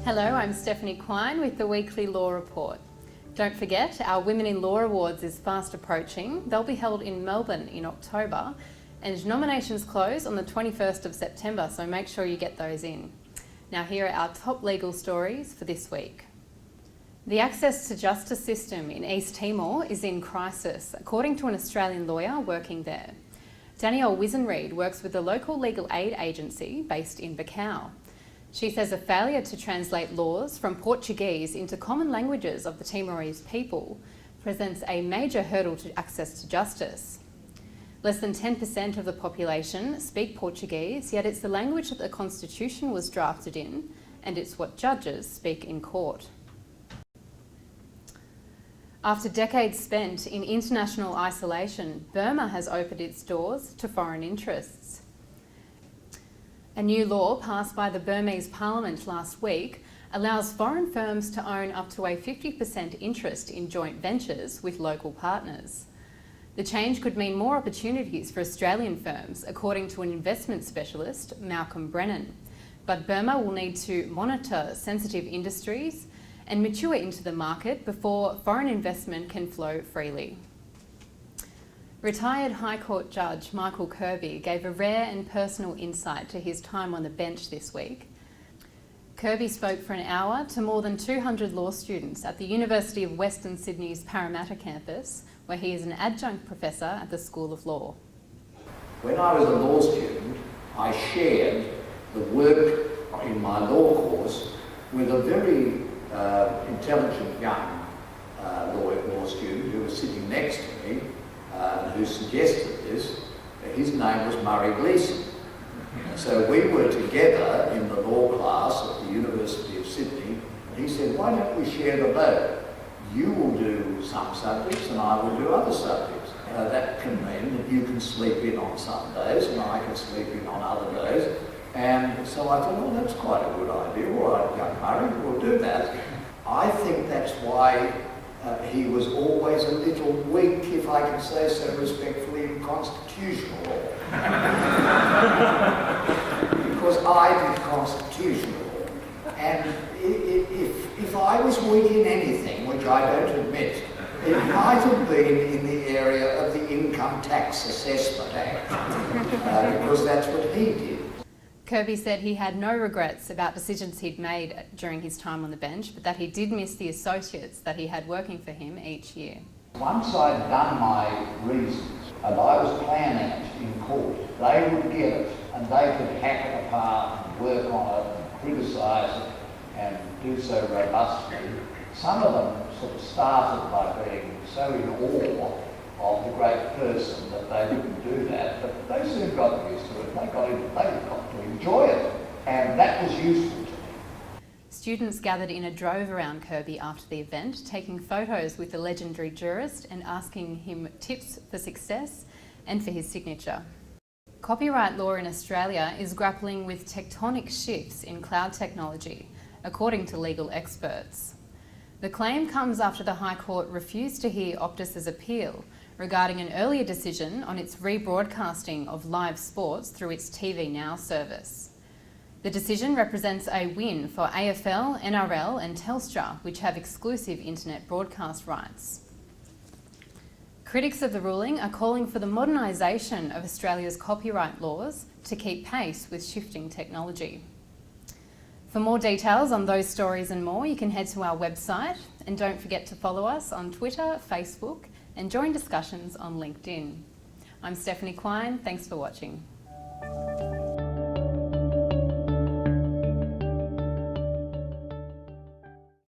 Hello, I'm Stephanie Quine with the Weekly Law Report. Don't forget, our Women in Law Awards is fast approaching. They'll be held in Melbourne in October and nominations close on the 21st of September, so make sure you get those in. Now here are our top legal stories for this week. The access to justice system in East Timor is in crisis, according to an Australian lawyer working there. Danielle Wisenreed works with the local legal aid agency based in Bacau. She says a failure to translate laws from Portuguese into common languages of the Timorese people presents a major hurdle to access to justice. Less than 10% of the population speak Portuguese, yet it's the language that the Constitution was drafted in, and it's what judges speak in court. After decades spent in international isolation, Burma has opened its doors to foreign interests. A new law passed by the Burmese Parliament last week allows foreign firms to own up to a 50% interest in joint ventures with local partners. The change could mean more opportunities for Australian firms, according to an investment specialist, Malcolm Brennan. But Burma will need to monitor sensitive industries and mature into the market before foreign investment can flow freely. Retired High Court Judge Michael Kirby gave a rare and personal insight to his time on the bench this week. Kirby spoke for an hour to more than 200 law students at the University of Western Sydney's Parramatta campus, where he is an adjunct professor at the School of Law. When I was a law student, I shared the work in my law course with a very intelligent young law student who was sitting next to me, who suggested this. His name was Murray Gleeson. So we were together in the law class at the University of Sydney, and he said, why don't we share the load? You will do some subjects and I will do other subjects. That can mean that you can sleep in on some days and I can sleep in on other days. And so I thought, well, that's quite a good idea. All right, young Murray, we'll do that. I think that's why he was always a little weak, if I can say so respectfully, in constitutional law. Because I did constitutional law. And if I was weak in anything, which I don't admit, it might have been in the area of the Income Tax Assessment Act, because that's what he did. Kirby said he had no regrets about decisions he'd made during his time on the bench, but that he did miss the associates that he had working for him each year. Once I'd done my reasons and I was planning it in court, they would get it and they could hack it apart and work on it and criticise it and do so robustly. Some of them sort of started by being so in awe of the great person that they didn't do that, but they soon got used to it. They got to enjoy it, and that was useful to me. Students gathered in a drove around Kirby after the event, taking photos with the legendary jurist and asking him tips for success and for his signature. Copyright law in Australia is grappling with tectonic shifts in cloud technology, according to legal experts. The claim comes after the High Court refused to hear Optus's appeal regarding an earlier decision on its rebroadcasting of live sports through its TV Now service. The decision represents a win for AFL, NRL and Telstra, which have exclusive internet broadcast rights. Critics of the ruling are calling for the modernisation of Australia's copyright laws to keep pace with shifting technology. For more details on those stories and more, you can head to our website, and don't forget to follow us on Twitter, Facebook and join discussions on LinkedIn. I'm Stephanie Quine, thanks for watching.